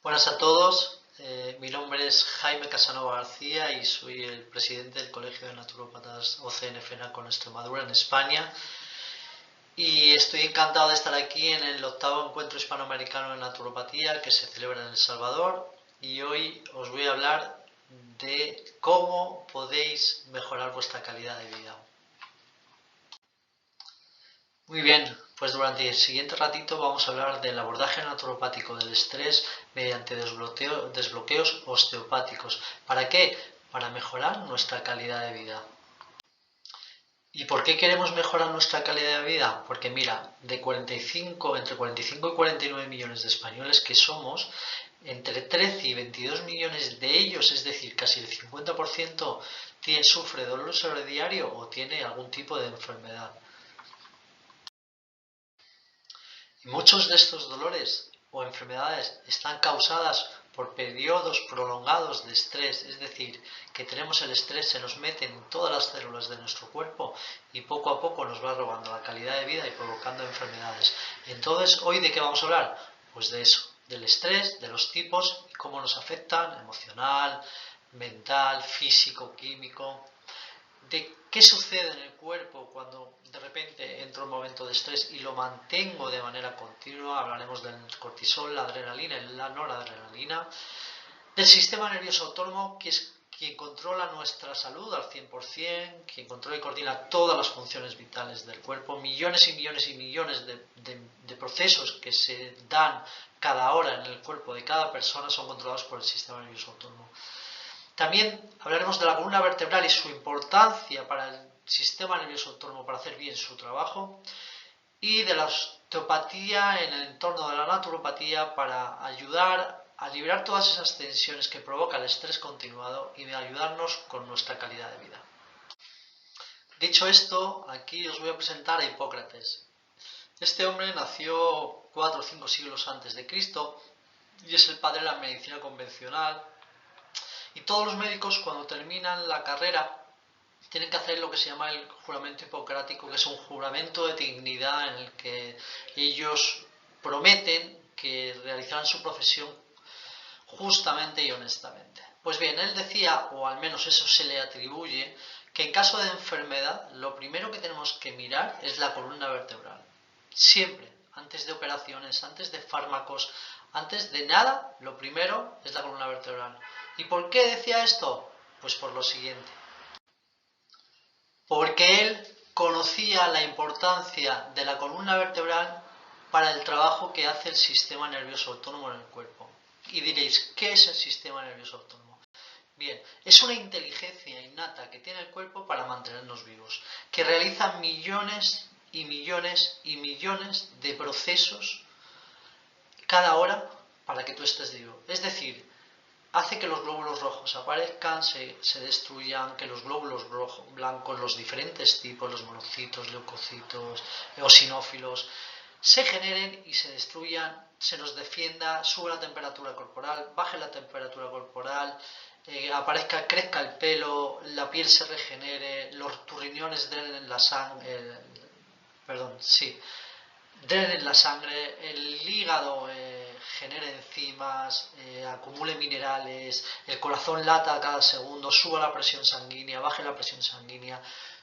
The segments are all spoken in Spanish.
Buenas a todos, mi nombre es Jaime Casanova García y soy el presidente del Colegio de Naturópatas OCN-FENA con Extremadura en España, y estoy encantado de estar aquí en el 8º Encuentro Hispanoamericano de Naturopatía que se celebra en El Salvador, y hoy os voy a hablar de cómo podéis mejorar vuestra calidad de vida. Muy bien, pues durante el siguiente ratito vamos a hablar del abordaje naturopático del estrés mediante desbloqueos osteopáticos. ¿Para qué? Para mejorar nuestra calidad de vida. ¿Y por qué queremos mejorar nuestra calidad de vida? Porque mira, entre 45 y 49 millones de españoles que somos, entre 13 y 22 millones de ellos, es decir, casi el 50%, sufre dolor diario o tiene algún tipo de enfermedad. Y muchos de estos dolores o enfermedades están causadas por periodos prolongados de estrés, es decir, que tenemos el estrés, se nos mete en todas las células de nuestro cuerpo y poco a poco nos va robando la calidad de vida y provocando enfermedades. Entonces, ¿hoy de qué vamos a hablar? Pues de eso, del estrés, de los tipos y cómo nos afectan emocional, mental, físico, químico, de qué sucede en el cuerpo cuando de repente entro en un momento de estrés y lo mantengo de manera continua. Hablaremos del cortisol, la adrenalina y la noradrenalina, del sistema nervioso autónomo, que es quien controla nuestra salud al 100%, quien controla y coordina todas las funciones vitales del cuerpo, millones y millones y millones de procesos que se dan cada hora en el cuerpo de cada persona son controlados por el sistema nervioso autónomo. También hablaremos de la columna vertebral y su importancia para el sistema nervioso autónomo para hacer bien su trabajo, y de la osteopatía en el entorno de la naturopatía para ayudar a liberar todas esas tensiones que provoca el estrés continuado y de ayudarnos con nuestra calidad de vida. Dicho esto, aquí os voy a presentar a Hipócrates. Este hombre nació 4 o 5 siglos antes de Cristo y es el padre de la medicina convencional. Y todos los médicos, cuando terminan la carrera, tienen que hacer lo que se llama el juramento hipocrático, que es un juramento de dignidad en el que ellos prometen que realizarán su profesión justamente y honestamente. Pues bien, él decía, o al menos eso se le atribuye, que en caso de enfermedad lo primero que tenemos que mirar es la columna vertebral. Siempre, antes de operaciones, antes de fármacos, antes de nada, lo primero es la columna vertebral. ¿Y por qué decía esto? Pues por lo siguiente. Porque él conocía la importancia de la columna vertebral para el trabajo que hace el sistema nervioso autónomo en el cuerpo. Y diréis, ¿qué es el sistema nervioso autónomo? Bien, es una inteligencia innata que tiene el cuerpo para mantenernos vivos, que realiza millones y millones y millones de procesos cada hora para que tú estés vivo. Es decir, hace que los glóbulos rojos aparezcan, se destruyan, que los glóbulos blancos, los diferentes tipos, los monocitos, leucocitos, eosinófilos, se generen y se destruyan, se nos defienda, sube la temperatura corporal, baje la temperatura corporal, crezca el pelo, la piel se regenere, tus riñones drenen la sangre, drenen la sangre, el hígado genere enzimas, acumule minerales, el corazón lata cada segundo, suba la presión sanguínea, baje la presión sanguínea,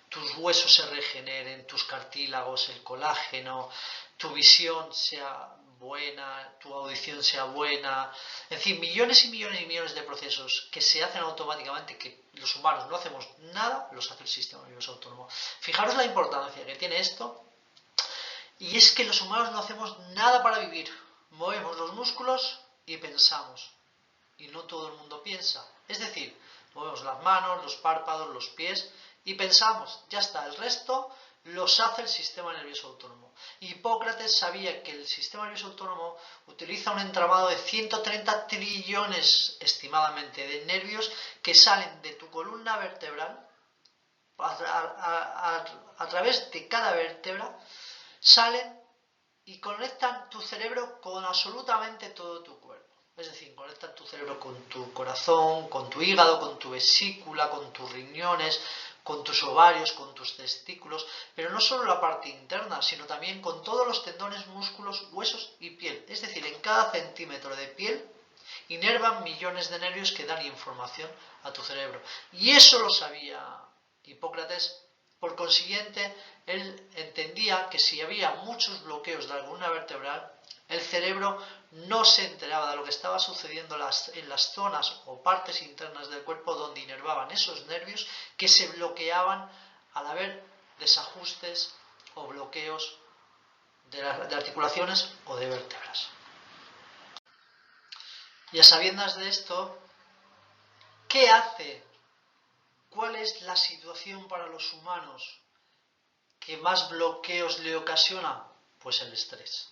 tus huesos se regeneren, tus cartílagos, el colágeno, tu visión sea buena, tu audición sea buena, en fin, millones y millones y millones de procesos que se hacen automáticamente, que los humanos no hacemos nada, los hace el sistema nervioso autónomo. Fijaros la importancia que tiene esto. Y es que los humanos no hacemos nada para vivir. Movemos los músculos y pensamos. Y no todo el mundo piensa. Es decir, movemos las manos, los párpados, los pies y pensamos. Ya está, el resto los hace el sistema nervioso autónomo. Hipócrates sabía que el sistema nervioso autónomo utiliza un entramado de 130 trillones, estimadamente, de nervios que salen de tu columna vertebral a través de cada vértebra, salen y conectan tu cerebro con absolutamente todo tu cuerpo. Es decir, conectan tu cerebro con tu corazón, con tu hígado, con tu vesícula, con tus riñones, con tus ovarios, con tus testículos, pero no solo la parte interna, sino también con todos los tendones, músculos, huesos y piel. Es decir, en cada centímetro de piel Inervan millones de nervios que dan información a tu cerebro. Y eso lo sabía Hipócrates. Por consiguiente, él entendía que si había muchos bloqueos de la columna vertebral, el cerebro no se enteraba de lo que estaba sucediendo en las zonas o partes internas del cuerpo donde inervaban esos nervios que se bloqueaban al haber desajustes o bloqueos de articulaciones o de vértebras. Y a sabiendas de esto, ¿qué hace? ¿Cuál es la situación para los humanos que más bloqueos le ocasiona? Pues el estrés,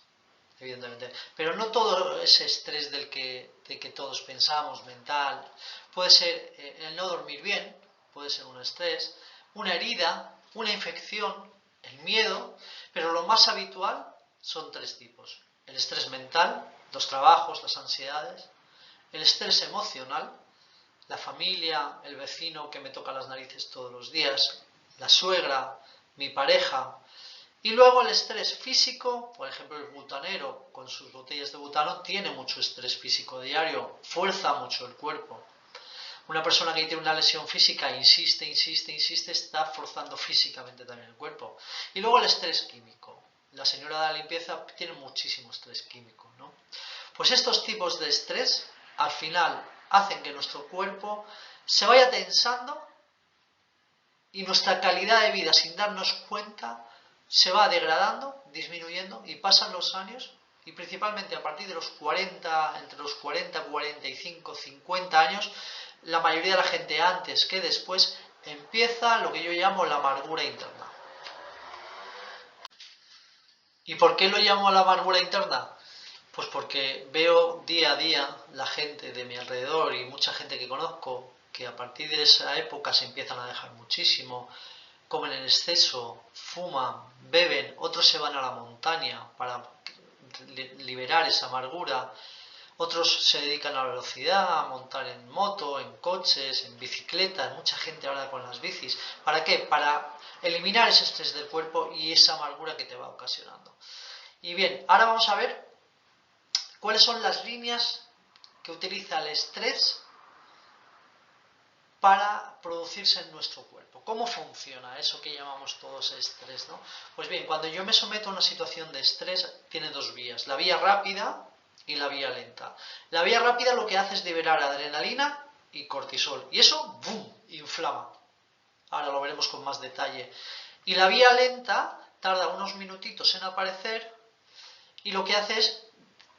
evidentemente. Pero no todo ese estrés de que todos pensamos, mental. Puede ser el no dormir bien, puede ser un estrés, una herida, una infección, el miedo, pero lo más habitual son tres tipos. El estrés mental, los trabajos, las ansiedades, el estrés emocional, la familia, el vecino que me toca las narices todos los días, la suegra, mi pareja, y luego el estrés físico, por ejemplo el butanero con sus botellas de butano tiene mucho estrés físico diario, fuerza mucho el cuerpo. Una persona que tiene una lesión física insiste, está forzando físicamente también el cuerpo. Y luego el estrés químico. La señora de la limpieza tiene muchísimo estrés químico, ¿no? Pues estos tipos de estrés al final hacen que nuestro cuerpo se vaya tensando y nuestra calidad de vida, sin darnos cuenta, se va degradando, disminuyendo, y pasan los años, y principalmente a partir de los 40, entre los 40, 45, 50 años, la mayoría de la gente antes que después empieza lo que yo llamo la amargura interna. ¿Y por qué lo llamo la amargura interna? Pues porque veo día a día la gente de mi alrededor y mucha gente que conozco que a partir de esa época se empiezan a dejar muchísimo, comen en exceso, fuman, beben, otros se van a la montaña para liberar esa amargura, otros se dedican a la velocidad, a montar en moto, en coches, en bicicletas, mucha gente ahora con las bicis. ¿Para qué? Para eliminar ese estrés del cuerpo y esa amargura que te va ocasionando. Y bien, ahora vamos a ver cuáles son las líneas que utiliza el estrés para producirse en nuestro cuerpo. ¿Cómo funciona eso que llamamos todos estrés, ¿no? Pues bien, cuando yo me someto a una situación de estrés, tiene dos vías, la vía rápida y la vía lenta. La vía rápida lo que hace es liberar adrenalina y cortisol, y eso, ¡boom!, inflama. Ahora lo veremos con más detalle. Y la vía lenta tarda unos minutitos en aparecer y lo que hace es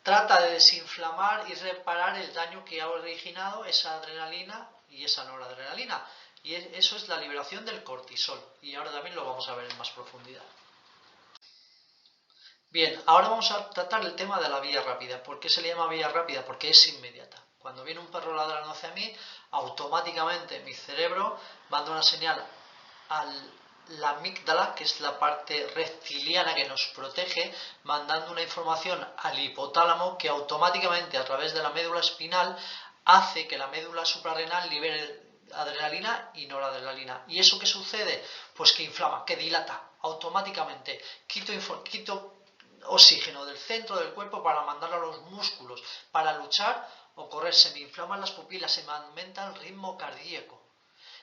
trata de desinflamar y reparar el daño que ha originado esa adrenalina y esa noradrenalina. Y eso es la liberación del cortisol. Y ahora también lo vamos a ver en más profundidad. Bien, ahora vamos a tratar el tema de la vía rápida. ¿Por qué se le llama vía rápida? Porque es inmediata. Cuando viene un perro ladrando hacia mí, automáticamente mi cerebro manda una señal a la amígdala, que es la parte reptiliana que nos protege, mandando una información al hipotálamo que automáticamente a través de la médula espinal hace que la médula suprarrenal libere adrenalina y noradrenalina. ¿Y eso qué sucede? Pues que inflama, que dilata automáticamente. Quito oxígeno del centro del cuerpo para mandarlo a los músculos, para luchar o correr. Se me inflaman las pupilas, se me aumenta el ritmo cardíaco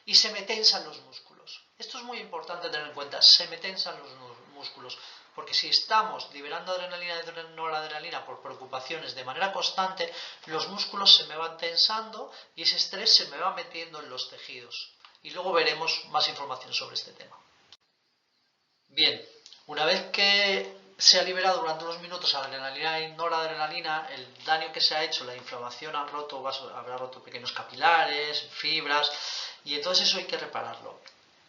y se me tensan los músculos. Esto es muy importante tener en cuenta, se me tensan los músculos, porque si estamos liberando adrenalina y noradrenalina por preocupaciones de manera constante, los músculos se me van tensando y ese estrés se me va metiendo en los tejidos. Y luego veremos más información sobre este tema. Bien, una vez que se ha liberado durante unos minutos adrenalina y noradrenalina, el daño que se ha hecho, la inflamación habrá roto pequeños capilares, fibras, y entonces eso hay que repararlo.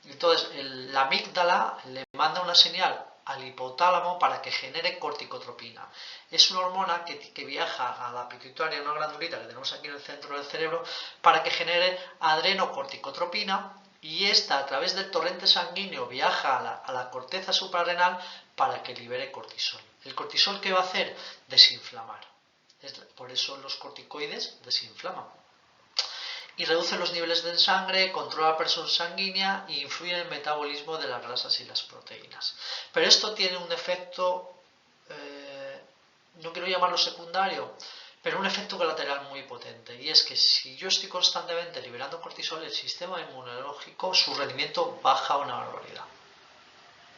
Entonces la amígdala le manda una señal al hipotálamo para que genere corticotropina. Es una hormona que viaja a la pituitaria, una glandulita que tenemos aquí en el centro del cerebro, para que genere adrenocorticotropina, y esta a través del torrente sanguíneo viaja a la corteza suprarrenal para que libere cortisol. ¿El cortisol qué va a hacer? Desinflamar. Por eso los corticoides desinflaman. Y reduce los niveles de sangre, controla la presión sanguínea e influye en el metabolismo de las grasas y las proteínas. Pero esto tiene un efecto, no quiero llamarlo secundario, pero un efecto colateral muy potente. potente, y es que si yo estoy constantemente liberando cortisol, el sistema inmunológico, su rendimiento baja una barbaridad.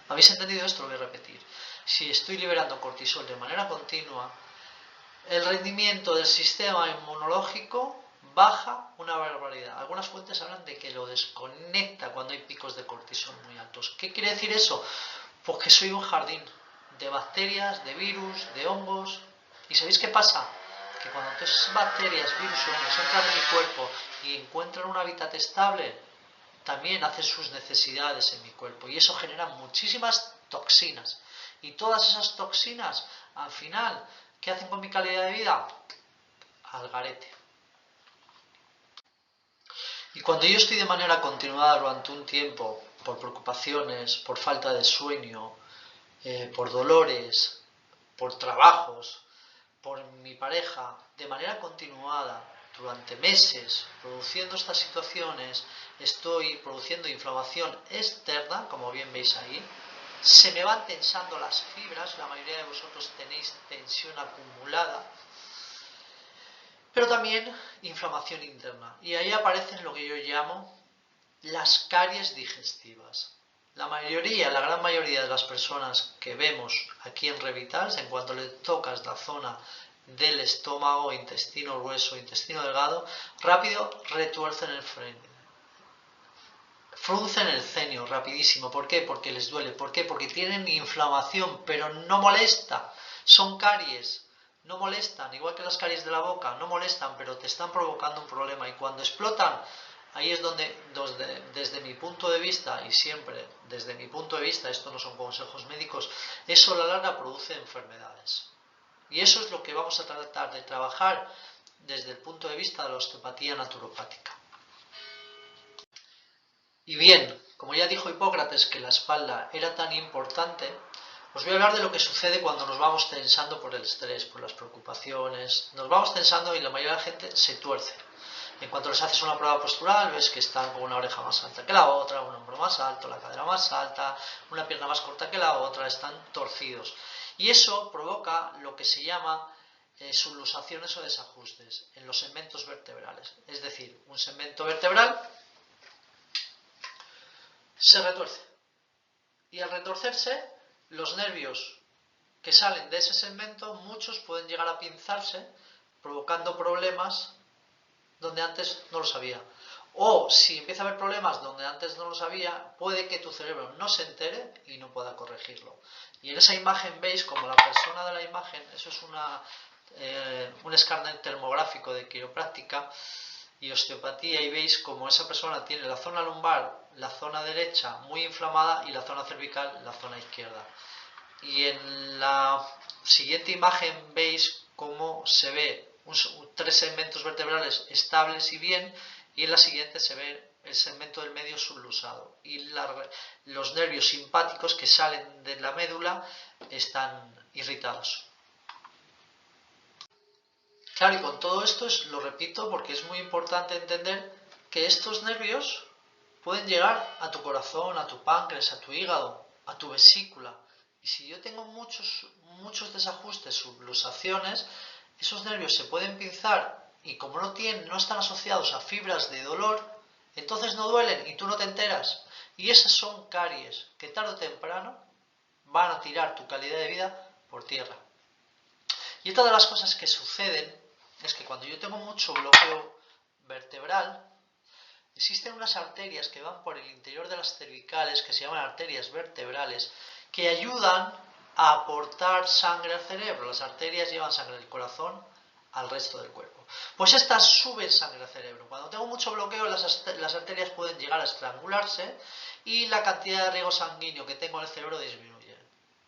¿Habéis entendido esto? Lo voy a repetir. Si estoy liberando cortisol de manera continua, el rendimiento del sistema inmunológico baja una barbaridad. Algunas fuentes hablan de que lo desconecta cuando hay picos de cortisol muy altos. ¿Qué quiere decir eso? Pues que soy un jardín de bacterias, de virus, de hongos. ¿Y sabéis qué pasa? Que cuando esas bacterias, virus y hongos entran en mi cuerpo y encuentran un hábitat estable, también hacen sus necesidades en mi cuerpo. Y eso genera muchísimas toxinas. Y todas esas toxinas, al final, ¿qué hacen con mi calidad de vida? Al garete. Y cuando yo estoy de manera continuada durante un tiempo, por preocupaciones, por falta de sueño, por dolores, por trabajos, por mi pareja, de manera continuada, durante meses, produciendo estas situaciones, estoy produciendo inflamación externa, como bien veis ahí, se me van tensando las fibras, la mayoría de vosotros tenéis tensión acumulada, pero también inflamación interna. Y ahí aparecen lo que yo llamo las caries digestivas. La gran mayoría de las personas que vemos aquí en Revitals, en cuanto le tocas la zona del estómago, intestino grueso, intestino delgado, rápido retuercen el freno. Fruncen el ceño rapidísimo. ¿Por qué? Porque les duele. ¿Por qué? Porque tienen inflamación, pero no molesta. Son caries. No molestan, igual que las caries de la boca, no molestan, pero te están provocando un problema. Y cuando explotan, ahí es donde, desde mi punto de vista, y siempre desde mi punto de vista, esto no son consejos médicos, eso a la larga produce enfermedades. Y eso es lo que vamos a tratar de trabajar desde el punto de vista de la osteopatía naturopática. Y bien, como ya dijo Hipócrates que la espalda era tan importante, os voy a hablar de lo que sucede cuando nos vamos tensando por el estrés, por las preocupaciones. Nos vamos tensando y la mayoría de la gente se tuerce. En cuanto les haces una prueba postural, ves que están con una oreja más alta que la otra, un hombro más alto, la cadera más alta, una pierna más corta que la otra, están torcidos. Y eso provoca lo que se llama subluxaciones o desajustes en los segmentos vertebrales. Es decir, un segmento vertebral se retuerce. Y al retorcerse, los nervios que salen de ese segmento, muchos pueden llegar a pinzarse, provocando problemas donde antes no lo sabía. O si empieza a haber problemas donde antes no lo sabía, puede que tu cerebro no se entere y no pueda corregirlo. Y en esa imagen veis como la persona de la imagen, eso es un escáner termográfico de quiropráctica y osteopatía, y veis como esa persona tiene la zona lumbar, la zona derecha muy inflamada y la zona cervical, la zona izquierda. Y en la siguiente imagen veis cómo se ve tres segmentos vertebrales estables y bien, y en la siguiente se ve el segmento del medio sublusado y los nervios simpáticos que salen de la médula están irritados. Claro, y con todo esto lo repito porque es muy importante entender que estos nervios pueden llegar a tu corazón, a tu páncreas, a tu hígado, a tu vesícula. Y si yo tengo muchos desajustes, subluxaciones, esos nervios se pueden pinzar y como no están asociados a fibras de dolor, entonces no duelen y tú no te enteras. Y esas son caries que tarde o temprano van a tirar tu calidad de vida por tierra. Y otra de las cosas que suceden es que cuando yo tengo mucho bloqueo vertebral, existen unas arterias que van por el interior de las cervicales, que se llaman arterias vertebrales, que ayudan a aportar sangre al cerebro. Las arterias llevan sangre del corazón al resto del cuerpo. Pues estas suben sangre al cerebro. Cuando tengo mucho bloqueo, las arterias pueden llegar a estrangularse y la cantidad de riego sanguíneo que tengo en el cerebro disminuye.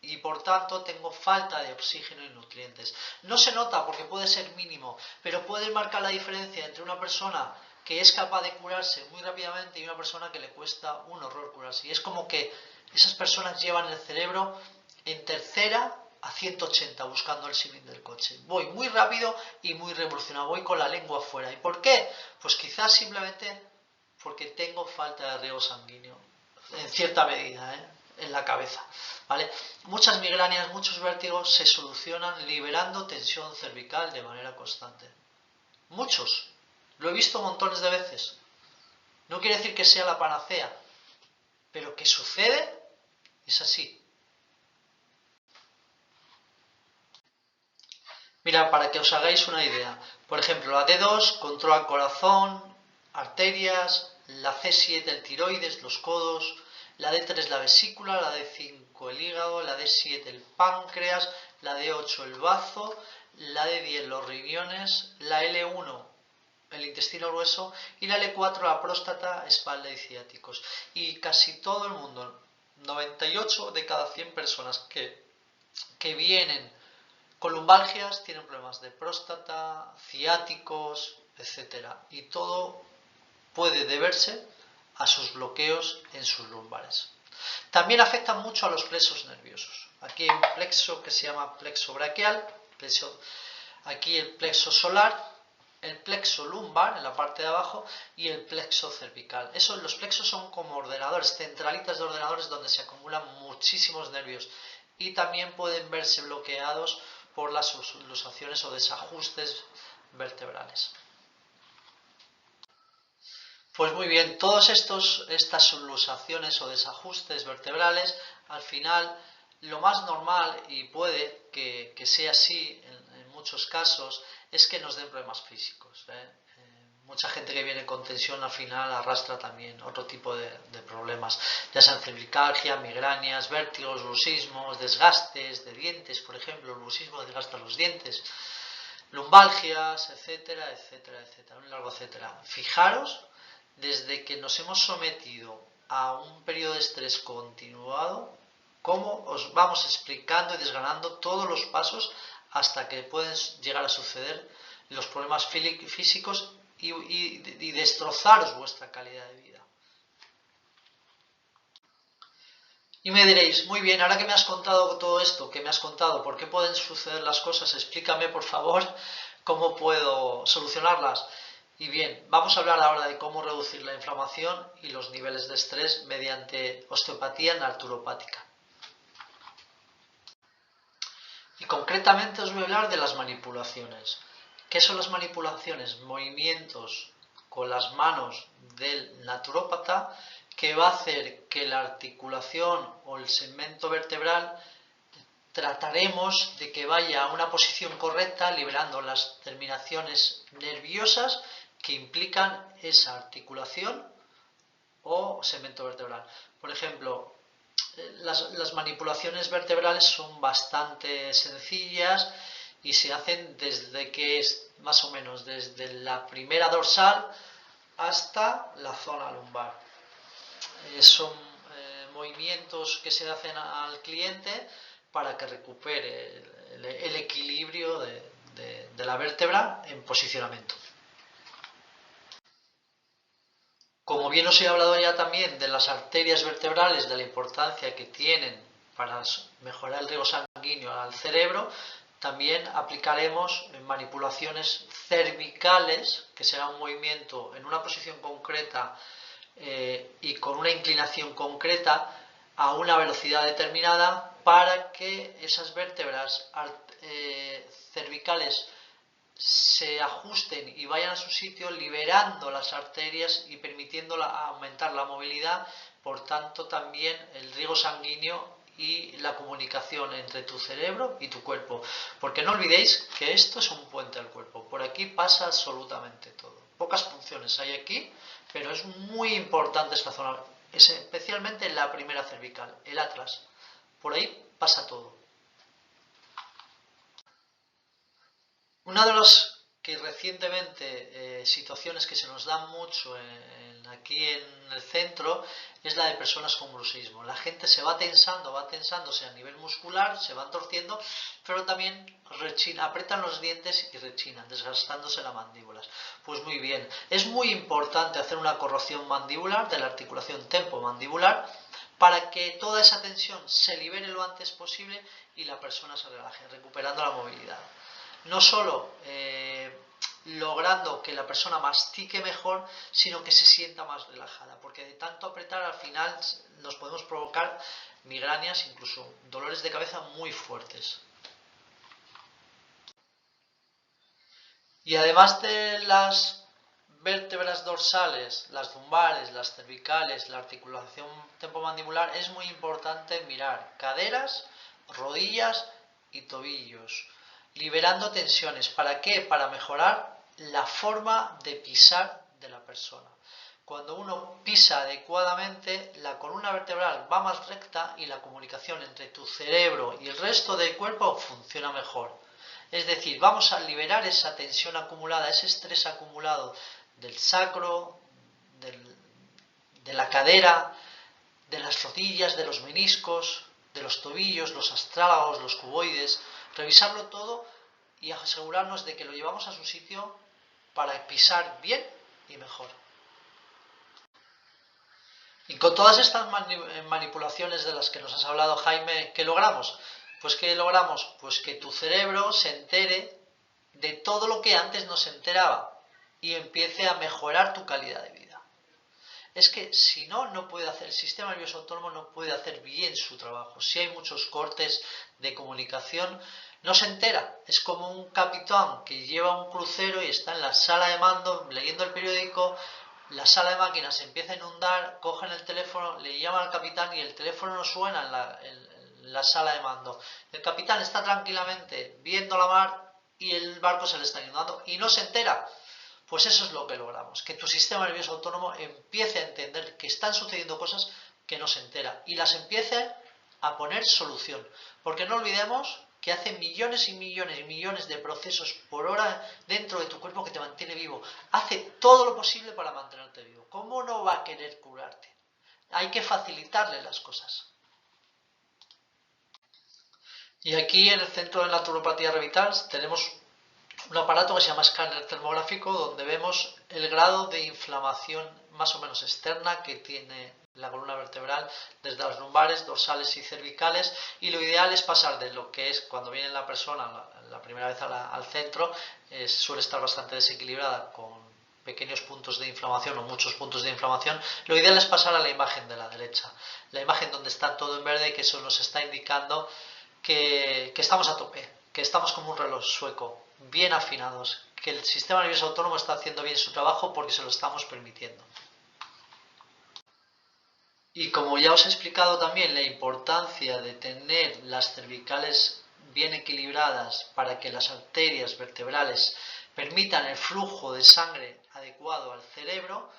Y por tanto tengo falta de oxígeno y nutrientes. No se nota porque puede ser mínimo, pero puede marcar la diferencia entre una persona que es capaz de curarse muy rápidamente y una persona que le cuesta un horror curarse. Y es como que esas personas llevan el cerebro en tercera a 180 buscando el símil del coche. Voy muy rápido y muy revolucionado, voy con la lengua afuera. ¿Y por qué? Pues quizás simplemente porque tengo falta de riego sanguíneo, en cierta medida, en la cabeza. ¿Vale? Muchas migrañas, muchos vértigos se solucionan liberando tensión cervical de manera constante. Muchos. Lo he visto montones de veces. No quiere decir que sea la panacea, pero que sucede, es así. Mira, para que os hagáis una idea, por ejemplo, la D2 controla el corazón, arterias, la C7 el tiroides, los codos, la D3 la vesícula, la D5 el hígado, la D7 el páncreas, la D8 el bazo, la D10 los riñones, la L1 el intestino grueso y la L4 la próstata, espalda y ciáticos. Y casi todo el mundo, 98 de cada 100 personas que vienen con lumbalgias tienen problemas de próstata, ciáticos, etcétera. Y todo puede deberse a sus bloqueos en sus lumbares. También afectan mucho a los plexos nerviosos. Aquí hay un plexo que se llama plexo braquial, aquí el plexo solar, el plexo lumbar en la parte de abajo y el plexo cervical. Los plexos son como ordenadores, centralitas de ordenadores donde se acumulan muchísimos nervios y también pueden verse bloqueados por las luxaciones o desajustes vertebrales. Pues muy bien, todas estas subluxaciones o desajustes vertebrales, al final lo más normal, y puede que sea así en muchos casos, es que nos den problemas físicos. Mucha gente que viene con tensión al final arrastra también otro tipo de problemas, ya sean cervicalgia, migrañas, vértigos, bruxismos, desgastes de dientes, por ejemplo, el bruxismo desgasta los dientes, lumbalgias, etcétera, etcétera, etcétera, un largo etcétera. Fijaros, desde que nos hemos sometido a un periodo de estrés continuado, cómo os vamos explicando y desgranando todos los pasos hasta que pueden llegar a suceder los problemas físicos y destrozaros vuestra calidad de vida. Y me diréis, muy bien, ahora que me has contado todo esto, que me has contado, por qué pueden suceder las cosas, explícame por favor cómo puedo solucionarlas. Y bien, vamos a hablar ahora de cómo reducir la inflamación y los niveles de estrés mediante osteopatía naturopática. Y concretamente os voy a hablar de las manipulaciones. ¿Qué son las manipulaciones? Movimientos con las manos del naturópata que va a hacer que la articulación o el segmento vertebral trataremos de que vaya a una posición correcta, liberando las terminaciones nerviosas que implican esa articulación o segmento vertebral. Por ejemplo, las manipulaciones vertebrales son bastante sencillas y se hacen desde que es más o menos desde la primera dorsal hasta la zona lumbar. Son movimientos que se hacen al cliente para que recupere el equilibrio de la vértebra en posicionamiento. Como bien os he hablado ya también de las arterias vertebrales, de la importancia que tienen para mejorar el riego sanguíneo al cerebro, también aplicaremos manipulaciones cervicales, que será un movimiento en una posición concreta y con una inclinación concreta a una velocidad determinada para que esas vértebras cervicales se ajusten y vayan a su sitio, liberando las arterias y permitiendo aumentar la movilidad, por tanto también el riego sanguíneo y la comunicación entre tu cerebro y tu cuerpo, porque no olvidéis que esto es un puente al cuerpo, por aquí pasa absolutamente todo. Pocas funciones hay aquí, pero es muy importante esta zona, especialmente en la primera cervical, el atlas, por ahí pasa todo. Una de las que recientemente situaciones que se nos dan mucho aquí en el centro es la de personas con bruxismo. La gente se va tensándose a nivel muscular, se van torciendo, pero también apretan los dientes y rechinan, desgastándose las mandíbulas. Pues muy bien, es muy importante hacer una corrección mandibular de la articulación tempomandibular para que toda esa tensión se libere lo antes posible y la persona se relaje, recuperando la movilidad. No solo logrando que la persona mastique mejor, sino que se sienta más relajada, porque de tanto apretar al final nos podemos provocar migrañas, incluso dolores de cabeza muy fuertes. Y además de las vértebras dorsales, las lumbares, las cervicales, la articulación tempomandibular, es muy importante mirar caderas, rodillas y tobillos, liberando tensiones. ¿Para qué? Para mejorar la forma de pisar de la persona. Cuando uno pisa adecuadamente, la columna vertebral va más recta y la comunicación entre tu cerebro y el resto del cuerpo funciona mejor. Es decir, vamos a liberar esa tensión acumulada, ese estrés acumulado del sacro, de la cadera, de las rodillas, de los meniscos, de los tobillos, los astrálagos, los cuboides, revisarlo todo y asegurarnos de que lo llevamos a su sitio para pisar bien y mejor. Y con todas estas manipulaciones de las que nos has hablado, Jaime, ¿qué logramos? Pues ¿qué logramos? Pues que tu cerebro se entere de todo lo que antes no se enteraba y empiece a mejorar tu calidad de vida. Es que si no, no puede hacer, el sistema nervioso autónomo no puede hacer bien su trabajo. Si hay muchos cortes de comunicación, no se entera. Es como un capitán que lleva un crucero y está en la sala de mando leyendo el periódico. La sala de máquinas se empieza a inundar, cogen el teléfono, le llaman al capitán y el teléfono no suena en la sala de mando. El capitán está tranquilamente viendo la mar y el barco se le está inundando y no se entera. Pues eso es lo que logramos, que tu sistema nervioso autónomo empiece a entender que están sucediendo cosas que no se entera y las empiece a poner solución. Porque no olvidemos que hace millones y millones y millones de procesos por hora dentro de tu cuerpo que te mantiene vivo. Hace todo lo posible para mantenerte vivo. ¿Cómo no va a querer curarte? Hay que facilitarle las cosas. Y aquí en el Centro de Naturopatía Revital tenemos un aparato que se llama escáner termográfico donde vemos el grado de inflamación más o menos externa que tiene la columna vertebral desde las lumbares, dorsales y cervicales, y lo ideal es pasar de lo que es cuando viene la persona la primera vez al centro, suele estar bastante desequilibrada con pequeños puntos de inflamación o muchos puntos de inflamación. Lo ideal es pasar a la imagen de la derecha, la imagen donde está todo en verde, que eso nos está indicando que estamos a tope, que estamos como un reloj sueco, bien afinados, que el sistema nervioso autónomo está haciendo bien su trabajo porque se lo estamos permitiendo. Y como ya os he explicado también la importancia de tener las cervicales bien equilibradas para que las arterias vertebrales permitan el flujo de sangre adecuado al cerebro,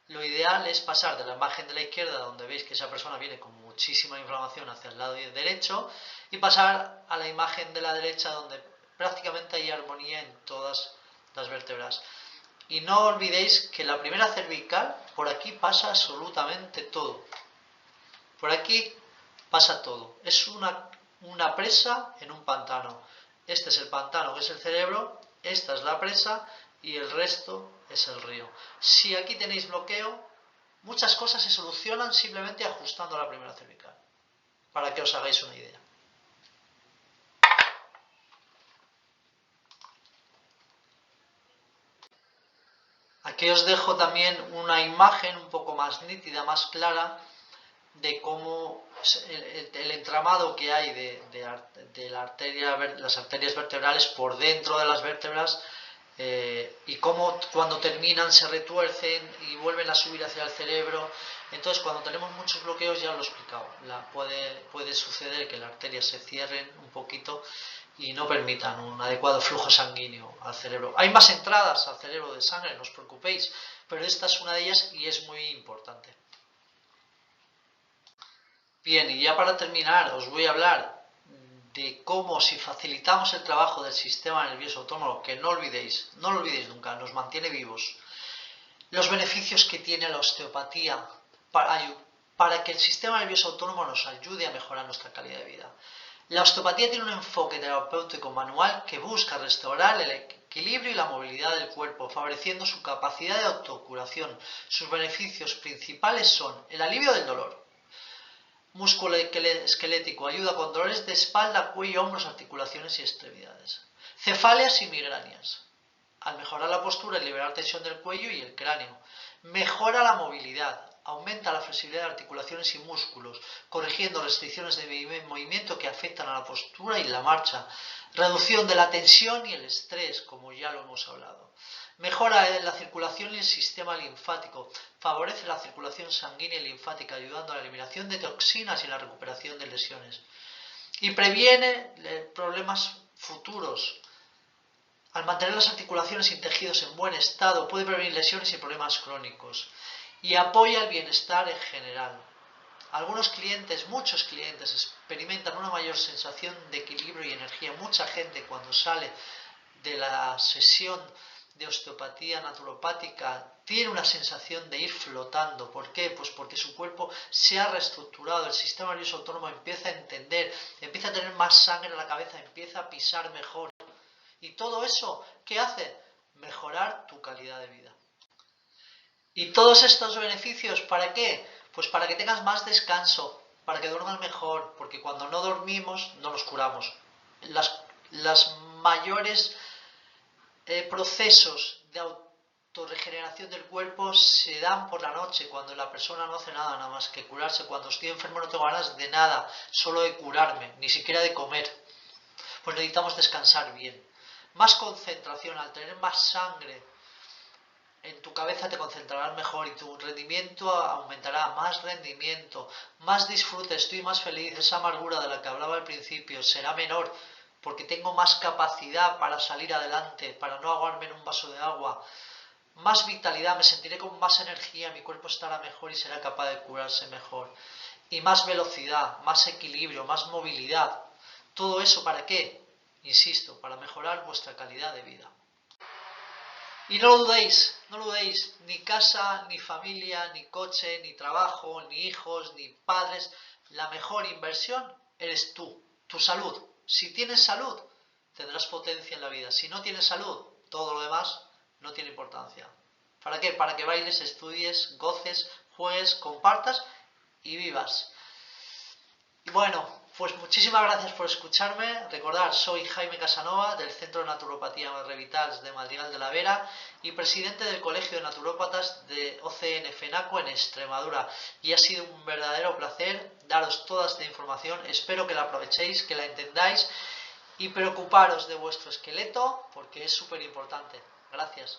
lo ideal es pasar de la imagen de la izquierda, donde veis que esa persona viene con muchísima inflamación, hacia el lado derecho, y pasar a la imagen de la derecha, donde prácticamente hay armonía en todas las vértebras. Y no olvidéis que la primera cervical, por aquí pasa absolutamente todo. Por aquí pasa todo. Es una presa en un pantano. Este es el pantano, que es el cerebro, esta es la presa y el resto es el río. Si aquí tenéis bloqueo, muchas cosas se solucionan simplemente ajustando la primera cervical, para que os hagáis una idea. Aquí os dejo también una imagen un poco más nítida, más clara, de cómo el entramado que hay de las arterias vertebrales por dentro de las vértebras, y cómo cuando terminan se retuercen y vuelven a subir hacia el cerebro. Entonces, cuando tenemos muchos bloqueos, ya lo he explicado, puede suceder que las arterias se cierren un poquito y no permitan un adecuado flujo sanguíneo al cerebro. Hay más entradas al cerebro de sangre, no os preocupéis, pero esta es una de ellas y es muy importante. Bien, y ya para terminar os voy a hablar de cómo, si facilitamos el trabajo del sistema nervioso autónomo, que no lo olvidéis nunca, nos mantiene vivos, los beneficios que tiene la osteopatía para que el sistema nervioso autónomo nos ayude a mejorar nuestra calidad de vida. La osteopatía tiene un enfoque terapéutico manual que busca restaurar el equilibrio y la movilidad del cuerpo, favoreciendo su capacidad de autocuración. Sus beneficios principales son el alivio del dolor, músculo esquelético, ayuda con dolores de espalda, cuello, hombros, articulaciones y extremidades. Cefaleas y migrañas, al mejorar la postura y liberar tensión del cuello y el cráneo. Mejora la movilidad, aumenta la flexibilidad de articulaciones y músculos, corrigiendo restricciones de movimiento que afectan a la postura y la marcha, reducción de la tensión y el estrés, como ya lo hemos hablado. Mejora la circulación y el sistema linfático, favorece la circulación sanguínea y linfática, ayudando a la eliminación de toxinas y la recuperación de lesiones. Y previene problemas futuros. Al mantener las articulaciones y tejidos en buen estado, puede prevenir lesiones y problemas crónicos. Y apoya el bienestar en general. Algunos clientes, muchos clientes, experimentan una mayor sensación de equilibrio y energía. Mucha gente cuando sale de la sesión de osteopatía naturopática tiene una sensación de ir flotando. ¿Por qué? Pues porque su cuerpo se ha reestructurado, el sistema nervioso autónomo empieza a entender, empieza a tener más sangre en la cabeza, empieza a pisar mejor. Y todo eso, ¿qué hace? Mejorar tu calidad de vida. ¿Y todos estos beneficios para qué? Pues para que tengas más descanso, para que duermas mejor, porque cuando no dormimos no nos curamos. Las mayores procesos de autorregeneración del cuerpo se dan por la noche, cuando la persona no hace nada más que curarse. Cuando estoy enfermo no tengo ganas de nada, solo de curarme, ni siquiera de comer. Pues necesitamos descansar bien. Más concentración, al tener más sangre en tu cabeza te concentrarás mejor y tu rendimiento aumentará, más rendimiento, más disfrute, estoy más feliz, esa amargura de la que hablaba al principio será menor porque tengo más capacidad para salir adelante, para no ahogarme en un vaso de agua, más vitalidad, me sentiré con más energía, mi cuerpo estará mejor y será capaz de curarse mejor, y más velocidad, más equilibrio, más movilidad. ¿Todo eso para qué? Insisto, para mejorar vuestra calidad de vida. Y no lo dudéis, no lo dudéis, ni casa, ni familia, ni coche, ni trabajo, ni hijos, ni padres. La mejor inversión eres tú, tu salud. Si tienes salud, tendrás potencia en la vida. Si no tienes salud, todo lo demás no tiene importancia. ¿Para qué? Para que bailes, estudies, goces, juegues, compartas y vivas. Y bueno, pues muchísimas gracias por escucharme. Recordad, soy Jaime Casanova del Centro de Naturopatía Revitals de Madrigal de la Vera y presidente del Colegio de Naturópatas de OCN FENACO en Extremadura. Y ha sido un verdadero placer daros toda esta información. Espero que la aprovechéis, que la entendáis y preocuparos de vuestro esqueleto porque es súper importante. Gracias.